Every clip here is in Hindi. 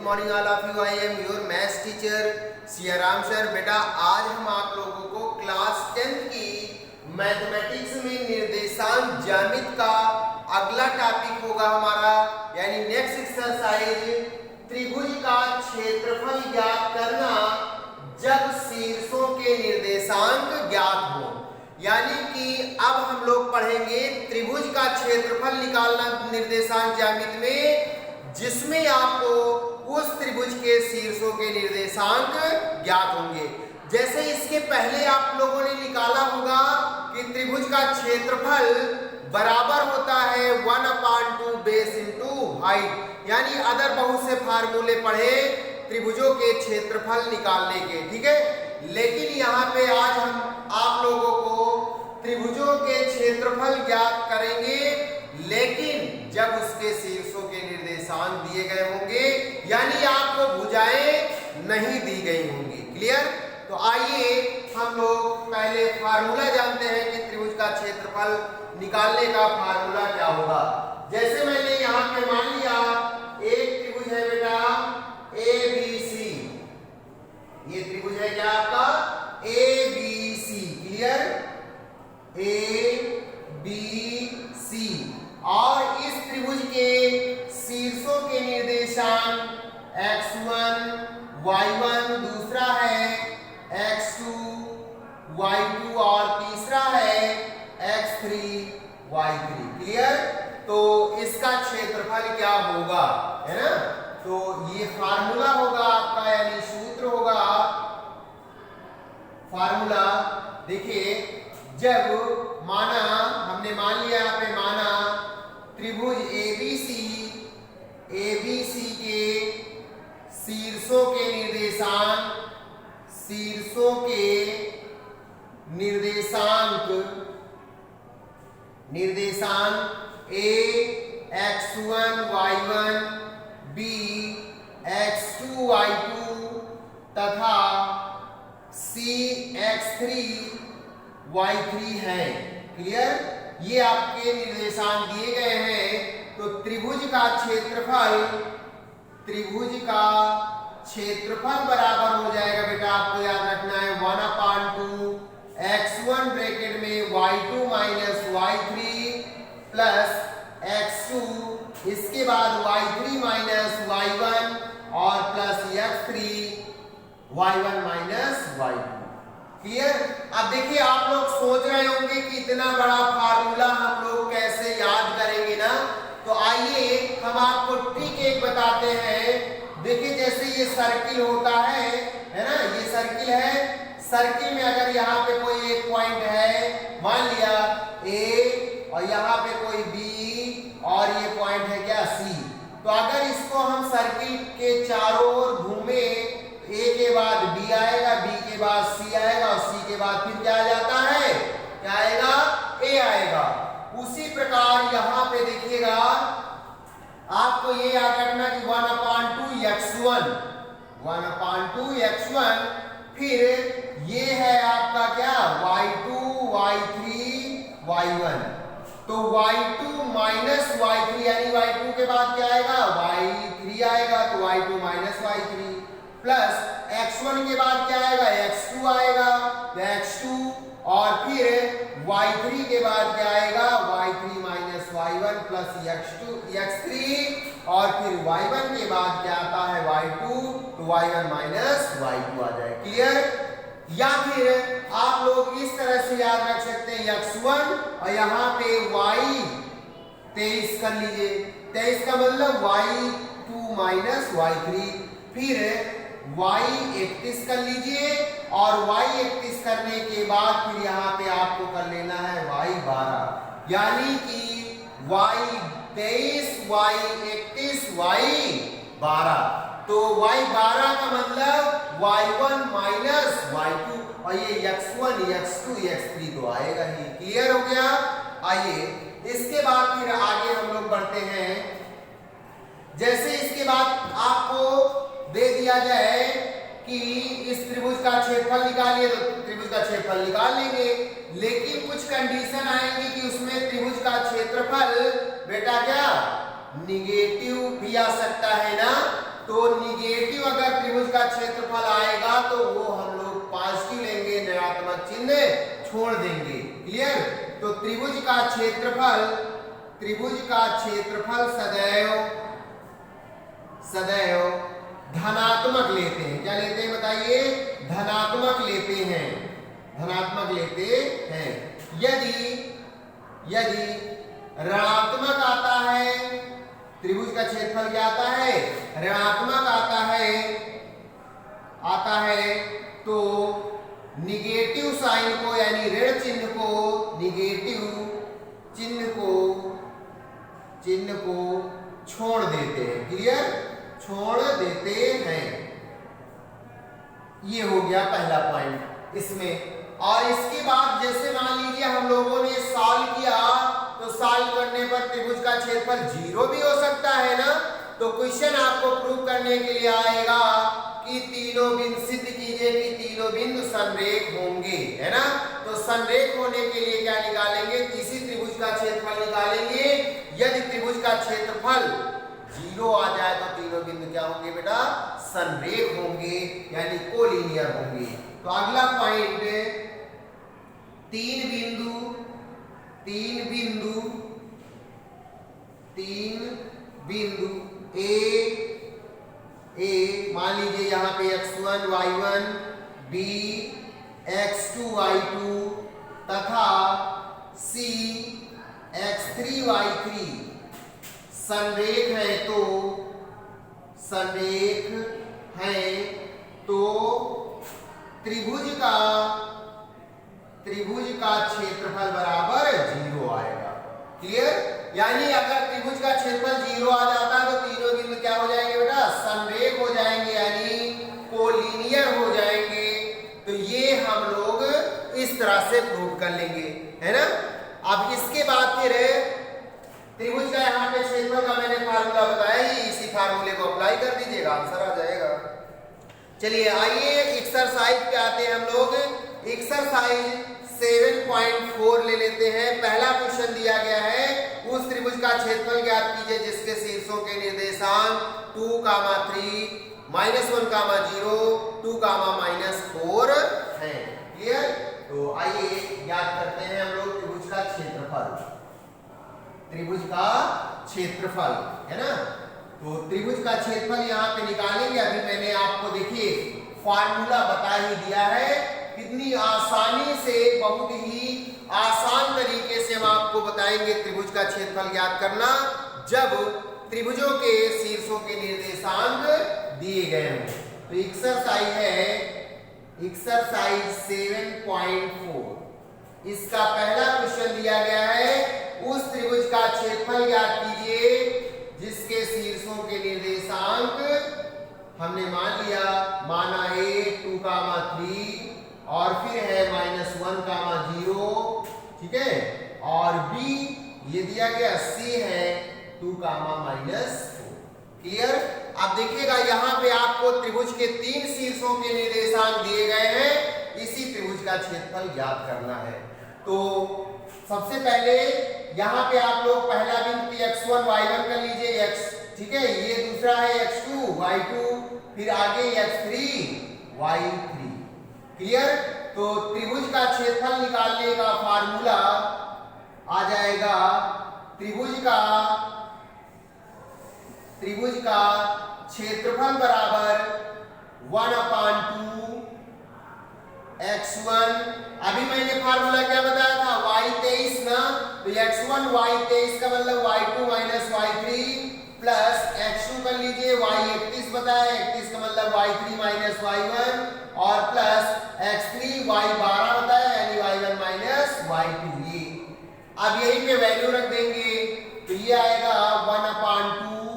Morning all of you. I am your maths teacher Siyaram sir. बेटा आज हम आप लोगों को क्लास 10th की मैथमेटिक्स में निर्देशांक ज्यामिति का अगला टॉपिक होगा हमारा, यानी नेक्स्ट एक्सरसाइज त्रिभुज का क्षेत्रफल ज्ञात करना जब शीर्षों के निर्देशांक ज्ञात हो। यानी कि अब हम लोग पढ़ेंगे त्रिभुज का क्षेत्रफल निकालना निर्देशांक ज्यामिति में, जिसमें आपको उस त्रिभुज के शीर्षों के निर्देशांक ज्ञात होंगे। जैसे इसके पहले आप लोगों ने निकाला होगा कि त्रिभुज का क्षेत्रफल बराबर होता है 1/2 बेस इंटू हाइट, यानी अदर बहुत से फार्मूले पढ़े त्रिभुजों के क्षेत्रफल निकालने के, ठीक है। लेकिन यहाँ पे आज हम आप लोगों को त्रिभुजों के क्षेत्रफल ज्ञात करेंगे, लेकिन जब उसके शीर्षों के निर्देशांक दिए गए होंगे, यानी आपको भुजाएं नहीं दी गई होंगी। क्लियर? तो आइए हम लोग पहले फार्मूला जानते हैं कि त्रिभुज का क्षेत्रफल निकालने का फार्मूला क्या होगा। जैसे मैंने यहाँ पे मान लिया एक त्रिभुज है बेटा ABC, ये त्रिभुज है क्या आपका ABC। क्लियर? ABC और इस त्रिभुज के शीर्षों के निर्देशांक x1 y1, दूसरा है x2 y2 और तीसरा है x3 y3। क्लियर? तो इसका क्षेत्रफल क्या होगा, है ना। तो ये फार्मूला होगा आपका, यानी सूत्र होगा। फार्मूला देखिए, जब माना हमने मान लिया यहाँ पे, माना त्रिभुज ABC के शीर्षों के निर्देशांक A x1 y1 B x2 y2 तथा C x3 y3 है। क्लियर? ये आपके निर्देशांक दिए गए हैं। तो त्रिभुज का क्षेत्रफल बराबर हो जाएगा बेटा, आपको याद रखना है 1/2 x1 ब्रैकेट में y2 minus y3 plus x2, इसके बाद y3 माइनस y1 और plus x3 y1 minus y2। Clear? अब देखिए, आप लोग सोच रहे होंगे कि इतना बड़ा फार्मूला हम लोग कैसे याद करेंगे ना। तो आइए हम आपको ट्रिक एक बताते हैं। देखिए, जैसे ये सर्किल होता है ना, ये सर्किल है। सर्किल में अगर यहाँ पे कोई एक पॉइंट है, मान लिया A, और यहाँ पे कोई B और ये पॉइंट है क्या C, तो अगर इसको हम सर्किल के चारों ओर घूमे, A के बाद B आएगा, B के बाद C आएगा और C के बाद फिर क्या आ जाता है, क्या आएगा, A आएगा। उसी प्रकार यहाँ पे देखिएगा, आपको ये याद रखना कि 1/2 x1, फिर ये है आपका क्या y2 y3 y1। तो y2 माइनस y3, यानी y2 के बाद क्या आएगा, y3 आएगा, तो y2 minus y3 plus x1 के बाद क्या आएगा, x2 आएगा, तो x2 और फिर y3 के बाद क्या आएगा, y3 minus y1 plus x3 और फिर y1 के बाद क्या आता है, y2, तो y1 माइनस y2 आ जाए। क्लियर? या फिर आप लोग इस तरह से याद रख सकते हैं x1 और यहाँ पे y 23 कर लीजिए। 23 का मतलब y2 माइनस y3, फिर y 31 कर लीजिए और y 31 करने के बाद फिर यहाँ पे आपको कर लेना है y 12, यानी कि y 23 y 31 y 12। तो y 12 का मतलब y1 माइनस y2, और ये x1 x2 x3 तो आएगा ही। क्लियर हो गया? आइए इसके बाद फिर आगे हम लोग बढ़ते हैं। जैसे इसके बाद आपको दे दिया जाए कि इस त्रिभुज का क्षेत्रफल निकालिए, तो त्रिभुज का क्षेत्रफल निकाल लेंगे, लेकिन कुछ कंडीशन आएंगी कि उसमें त्रिभुज का क्षेत्रफल बेटा क्या निगेटिव भी आ सकता है ना। तो क्षेत्रफल आएगा तो वो हम लोग पॉजिटिव लेंगे, ऋणात्मक चिन्ह छोड़ देंगे। क्लियर? तो त्रिभुज का क्षेत्रफल सदैव धनात्मक लेते हैं। क्या लेते हैं बताइए? धनात्मक लेते हैं। यदि ऋणात्मक आता है, त्रिभुज का क्षेत्रफल क्या आता है? ऋणात्मक आता है तो निगेटिव साइन को यानी ऋण चिन्ह को, निगेटिव चिन्ह को छोड़ देते हैं। क्लियर? छोड़ देते हैं। ये हो गया पहला पॉइंट इसमें। और इसके बाद जैसे मान लीजिए हम लोगों ने सॉल्व किया, तो सॉल्व करने पर त्रिभुज का क्षेत्रफल 0 भी हो सकता है ना। तो क्वेश्चन आपको प्रूव करने के लिए आएगा कि तीनों बिंदु, सिद्ध कीजिए कि तीनों बिंदु संरेख होंगे, है ना। तो संरेख होने के लिए क्या निकालेंगे? इसी त्रिभुज का क्षेत्रफल निकालेंगे। यदि त्रिभुज का क्षेत्रफल 0 आ जाए तो तीनों बिंदु क्या होंगे बेटा? संरेख होंगे, यानी कोलिनियर होंगे। तो अगला पॉइंट, तीन बिंदु ए मान लीजिए यहाँ पे x1 y1 b x2 y2 तथा c x3 y3 संरेख है तो त्रिभुज का क्षेत्रफल बराबर 0 आएगा। क्लियर? यानी अगर त्रिभुज का क्षेत्रफल 0 आ जाता है तो तीनों बिंदु क्या हो जाएंगे बेटा? संरेख हो जाएंगे, यानी कोलिनियर हो जाएंगे। तो ये हम लोग इस तरह से प्रूव कर लेंगे, है ना। अब इसके बाद फिर त्रिभुज का यहाँ पे क्षेत्रफल का मैंने फार्मूला बताया, इसी फार्मूले को अप्लाई कर दीजिएगा, आंसर आ जाएगा। चलिए आइए एक्सरसाइज पे आते हैं हम लोग। एक्सरसाइज 7.4 ले लेते हैं। पहला क्वेश्चन दिया गया है, उस त्रिभुज का क्षेत्रफल ज्ञात कीजिए जिसके शीर्षों के निर्देशांक 2, 3, -1, 0, 2, -4 हैं। क्लियर? तो आइए ज्ञात करते हैं हम लोग त्रिभुज का क्षेत्रफल, है ना। तो त्रिभुज का क्षेत्रफल यहाँ पे निकालेंगे। अभी मैंने आपको देखिए फार्मूला बता ही दिया है, कितनी आसानी से, बहुत ही आसान तरीके से हम आपको बताएंगे त्रिभुज का क्षेत्रफल ज्ञात करना, जब त्रिभुजों के शीर्षों के निर्देशांक दिए गए हों। तो एक्सरसाइज 7.4 इसका पहला क्वेश्चन दिया गया है, उस त्रिभुज का क्षेत्रफल ज्ञात कीजिए जिसके शीर्षों के निर्देशांक हमने माना A 2, 3 और फिर है -1, 0, ठीक है, और B ये दिया गया, C है 2, -4। क्लियर? अब देखिएगा यहाँ पे आपको त्रिभुज के 3 शीर्षों के निर्देशांक दिए गए हैं, इसी त्रिभुज का क्षेत्रफल ज्ञात करना है। तो सबसे पहले यहाँ पे आप लोग पहला बिंदु x1 y1 कर लीजिए, ठीक है, ये दूसरा है x2 y2, फिर आगे x3 y3। क्लियर? तो त्रिभुज का क्षेत्रफल निकालने का फार्मूला आ जाएगा, त्रिभुज का क्षेत्रफल बराबर 1/2 x1। अभी मैंने फार्मूला क्या बताया था? y23 ना, तो x1 y23 का मतलब y2 - y3 प्लस x2 कर लीजिए, y31 बताया, 31 का मतलब y3 - y1 और प्लस x3 y12 बताया, यानी y1 - y2। ये अब यहीं पे वैल्यू रख देंगे, तो ये आएगा 1/2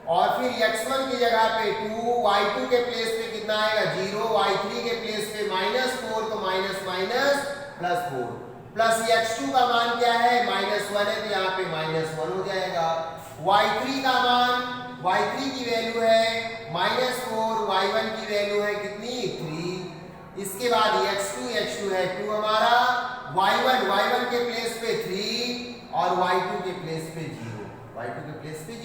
और फिर x1 की जगह पे 2, y2 के प्लेस पे कितना आएगा 0, y3 के प्लेस पे -4, तो +4 प्लस x2 का मान क्या है? -1 है, तो यहाँ पे -1 हो जाएगा। y3 का मान, y3 की वैल्यू है -4, y1 की वैल्यू है कितनी? 3। इसके बाद x2 है 2 हमारा, y1 के प्लेस पे 3 और y2 के प्लेस पे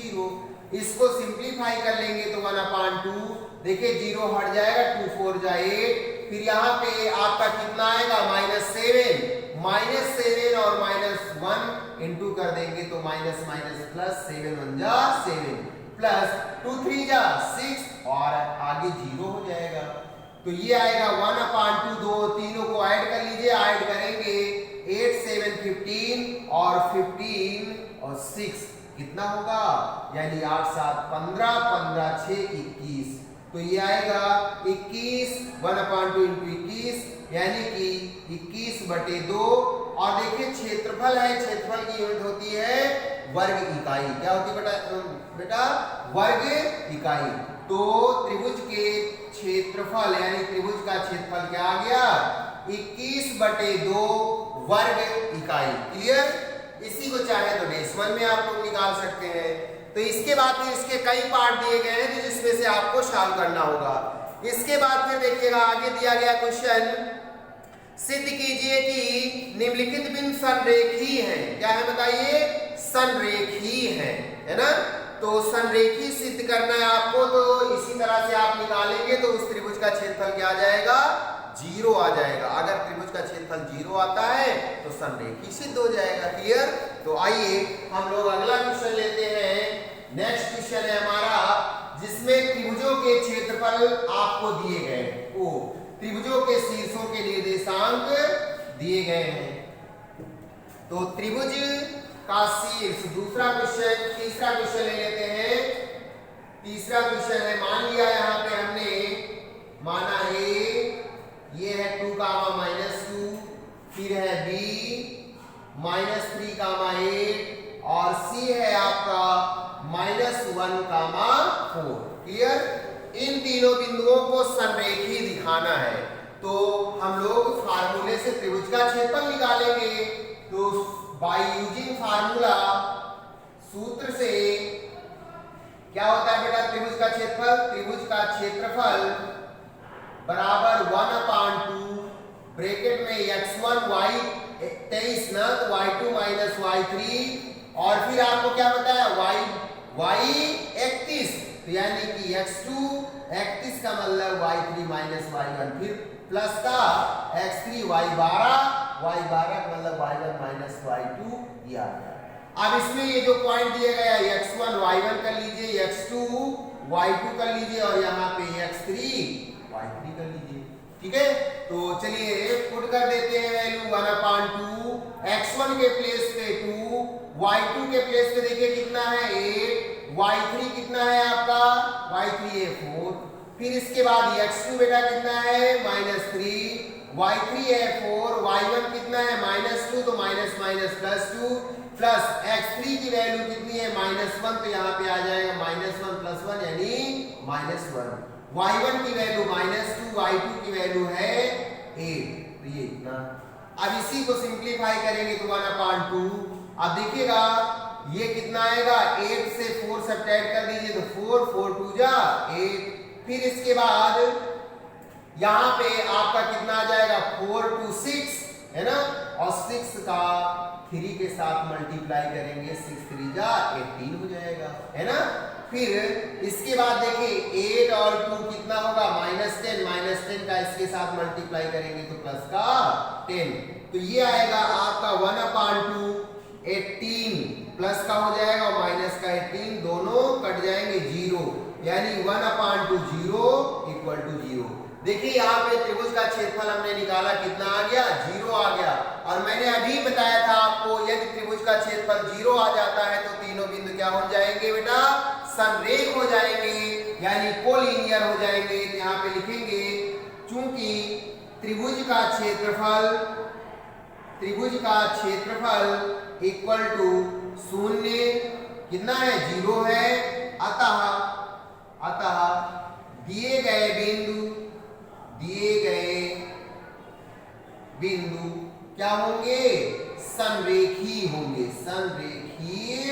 0, इसको सिंप्लीफाई कर लेंगे तो 1/2, देखिए 0 हट जाएगा, 2 4 जा 8, फिर यहाँ पे आपका कितना आएगा -7 और -1 इंटू कर देंगे तो माइनस माइनस प्लस, 7 1 जा 7 प्लस 2 3 जा 6 और आगे 0 हो जाएगा। तो ये आएगा 1/2, दो तीनों को ऐड कर लीजिए, ऐड करेंगे 8 7 15 और 15 और 6 कितना होगा, यानी 8 7 15, 15 6 21, तो ये आएगा 21, 1/2 इंटू 21 यानी कि 21/2। और देखिए क्षेत्रफल है, क्षेत्रफल की यूनिट होती है वर्ग इकाई। क्या होती है बेटा वर्ग इकाई। तो त्रिभुज के क्षेत्रफल यानी त्रिभुज का क्षेत्रफल क्या आ गया 21/2 वर्ग इकाई। क्लियर। इसी को चाहे तो डेसिमल में आप लोग निकाल सकते हैं। तो इसके बाद फिर इसके कई पार्ट दिए गए हैं जिसमें से आपको सॉल्व करना होगा। इसके बाद फिर देखिएगा आगे दिया गया क्वेश्चन, सिद्ध कीजिए कि निम्नलिखित बिंदु संरेखी हैं। क्या है बताइए, संरेखी है ना। तो संरेखी सिद्ध करना है आपको, तो इसी तरह से आप निकालेंगे तो उस त्रिभुज का क्षेत्रफल क्या आ जाएगा 0 आ जाएगा। अगर त्रिभुज का क्षेत्रफल 0 आता है तो संरेखी सिद्ध हो जाएगा। क्लियर। तो आइए हम लोग अगला क्वेश्चन लेते हैं। नेक्स्ट क्वेश्चन है हमारा जिसमें त्रिभुजों के क्षेत्रफल आपको दिए गए, वो त्रिभुजों के शीर्षों के निर्देशांक दिए गए हैं। तो त्रिभुज का शीर्ष दूसरा क्वेश्चन, तीसरा क्वेश्चन ले लेते हैं। तीसरा क्वेश्चन है, मान लिया यहाँ पे हमने माना ए, ये है 2, -2, फिर है b -3, 8 और c है आपका -1, 4। क्लियर। इन तीनों बिंदुओं को संरेखी दिखाना है तो हम लोग फार्मूले से त्रिभुज का क्षेत्रफल निकालेंगे। तो बाय यूजिंग फार्मूला, सूत्र से क्या होता है बेटा त्रिभुज का क्षेत्रफल, त्रिभुज का क्षेत्रफल बराबर 1/2 ब्रैकेट में x1 y 23 ना, तो y2 y3 और फिर आपको क्या बताया y 31, तो यानी कि x2 31 का मतलब y3 y1, फिर प्लस का x3 y12 का मतलब y1 y2, ये आ गया। अब इसमें ये जो पॉइंट दिया गया x1 y1 कर लीजिए, x2 y2 कर लीजिए और यहाँ पे x3 y3 कर लीजिए। ठीक है। तो चलिए पुट कर देते हैं वैल्यू 1/2, x1 के प्लेस पे 2, y2 के प्लेस पे देखिए कितना है 8, y3 कितना है आपका y3 है 4, फिर इसके बाद x2 बेटा कितना है -3, y3 है 4, y1 कितना है -2, तो माइनस माइनस +2 प्लस x3 की वैल्यू कितनी है -1, तो यहाँ पे आ जाएगा -1 + 1 यानी -1, y1 की वैल्यू -2, y2 की वैल्यू है 8, तो ये इतना। अब इसी को सिंप्लीफाई करेंगे तो 1/2। अब देखिएगा ये कितना आएगा 8 से 4 सब्ट्रैक्ट कर दीजिए तो 4 4 2 जा 8, फिर इसके बाद यहाँ पे आपका कितना आ जाएगा 4 2 6 है ना, और 6 का 3 के साथ मल्टीप्लाई करेंगे 6 3 जा 18 हो जाएगा है ना। फिर इसके बाद देखिए 8 और 2 कितना होगा -10 का इसके साथ मल्टीप्लाई करेंगे तो प्लस का 10, तो ये आएगा आपका 1/2 18 प्लस का हो जाएगा और माइनस का 18, दोनों कट जाएंगे 0, यानी 1/2 0 = 0। देखिए यहाँ पे त्रिभुज का क्षेत्रफल हमने निकाला कितना आ गया 0 आ गया। और मैंने अभी बताया था आपको यदि त्रिभुज का क्षेत्रफल 0 आ जाता है तो तीनों बिंदु क्या हो जाएंगे बेटा संरेख हो जाएंगे, यानी कोलिनियर हो जाएंगे। तो यहाँ पे लिखेंगे चूंकि त्रिभुज का क्षेत्रफल = 0 कितना है 0 है, अतः दिए गए बिंदु क्या होंगे संरेखी होंगे, संरेखीय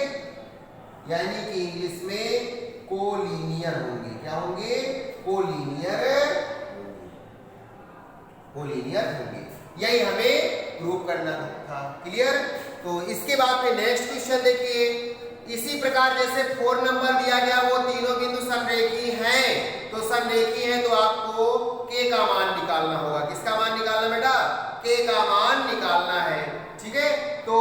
यानी कि इंग्लिश में कोलिनियर होंगे। क्या होंगे कोलिनियर होंगे, यही हमें प्रूव करना था। क्लियर। तो इसके बाद में नेक्स्ट क्वेश्चन देखिए, इसी प्रकार जैसे 4 नंबर दिया गया, वो तीनों बिंदु समरेखी हैं, तो समरेखी है तो आपको k का मान निकालना होगा। किसका मान निकालना बेटा? k का मान निकालना है। ठीक है, तो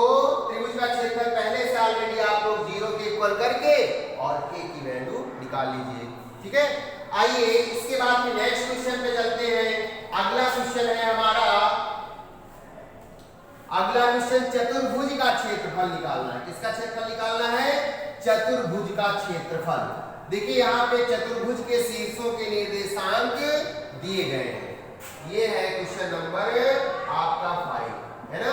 त्रिभुज का क्षेत्रफल पहले से ऑलरेडी आप लोग 0 के इक्वल करके और k की वैल्यू निकाल लीजिए। ठीक है, आइए इसके बाद में नेक्स्ट क्वेश्चन पे चलते हैं। अगला क्वेश्चन है हमारा, अगला क्वेश्चन चतुर्भुज का क्षेत्रफल निकालना है। किसका क्षेत्रफल निकालना है? चतुर्भुज का क्षेत्रफल। देखिए यहाँ पे चतुर्भुज के शीर्षों के निर्देशांक दिए गए हैं। ये है क्वेश्चन नंबर आपका 5, है ना।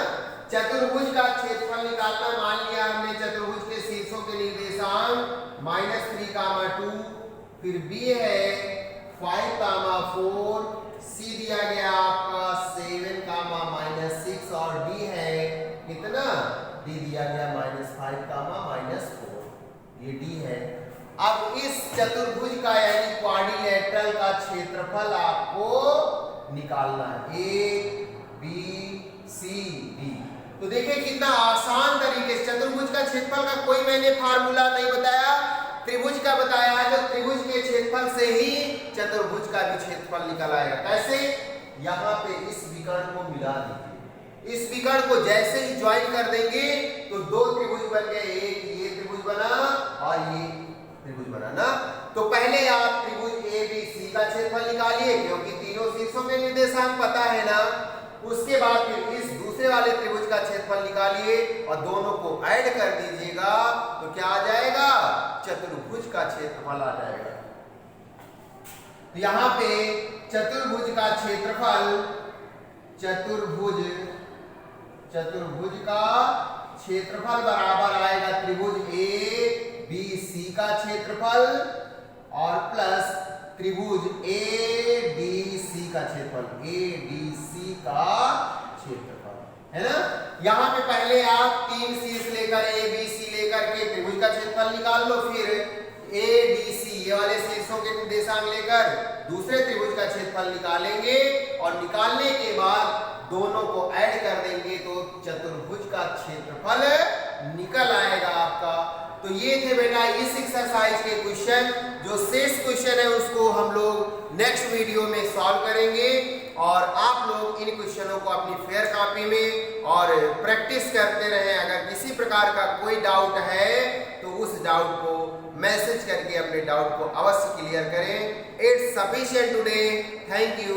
चतुर्भुज का क्षेत्रफल निकालना, मान लिया हमने चतुर्भुज के शीर्षों के निर्देशांक -3, 2, फिर b है 5, 4, c दिया गया आपका 7, -6 और d है कितना? d दिया गया -5, -4, ये d है। अब इस चतुर्भुज का यानी क्वाड्रिलेटरल का क्षेत्रफल आपको निकालना है, a b c d। तो देखिए कितना आसान तरीके से, चतुर्भुज का क्षेत्रफल का कोई मैंने फार्मूला नहीं बताया, त्रिभुज का बताया है। तो त्रिभुज के क्षेत्रफल से ही चतुर्भुज का भी क्षेत्रफल निकल आएगा। कैसे? यहाँ पे इस विकर्ण को मिला दीजिए, इस विकर्ण को जैसे ही ज्वाइन कर देंगे तो दो त्रिभुज बन गए, एक ये त्रिभुज बना और ये त्रिभुज बना ना। तो पहले आप त्रिभुज ABC का क्षेत्रफल निकालिए, क्योंकि तीनों शीर्षों के निर्देशांक पता है ना। उसके बाद फिर इस दूसरे वाले त्रिभुज का क्षेत्रफल निकालिए और दोनों को ऐड कर दीजिएगा, तो क्या आ जाएगा? चतुर्भुज का क्षेत्रफल आ जाएगा। तो यहाँ पे चतुर्भुज का क्षेत्रफल, चतुर्भुज का क्षेत्रफल बराबर आएगा त्रिभुज ABC का क्षेत्रफल और प्लस त्रिभुज ADC का क्षेत्रफल, ADC का क्षेत्रफल, है ना। यहाँ पे पहले आप 3 शीर्ष लेकर ABC लेकर के त्रिभुज का क्षेत्रफल निकाल लो, फिर ADC ये वाले शीर्षों के निर्देशांक लेकर दूसरे त्रिभुज का क्षेत्रफल निकालेंगे और निकालने के बाद दोनों को ऐड कर देंगे तो चतुर्भुज का क्षेत्रफल निकल आएगा आपका। तो ये थे बेटा इस एक्सरसाइज के क्वेश्चन। जो शेष क्वेश्चन है उसको हम लोग नेक्स्ट वीडियो में सॉल्व करेंगे और आप लोग इन क्वेश्चनों को अपनी फेयर कॉपी में और प्रैक्टिस करते रहें। अगर किसी प्रकार का कोई डाउट है तो उस डाउट को मैसेज करके अपने डाउट को अवश्य क्लियर करें। It's sufficient today. Thank you.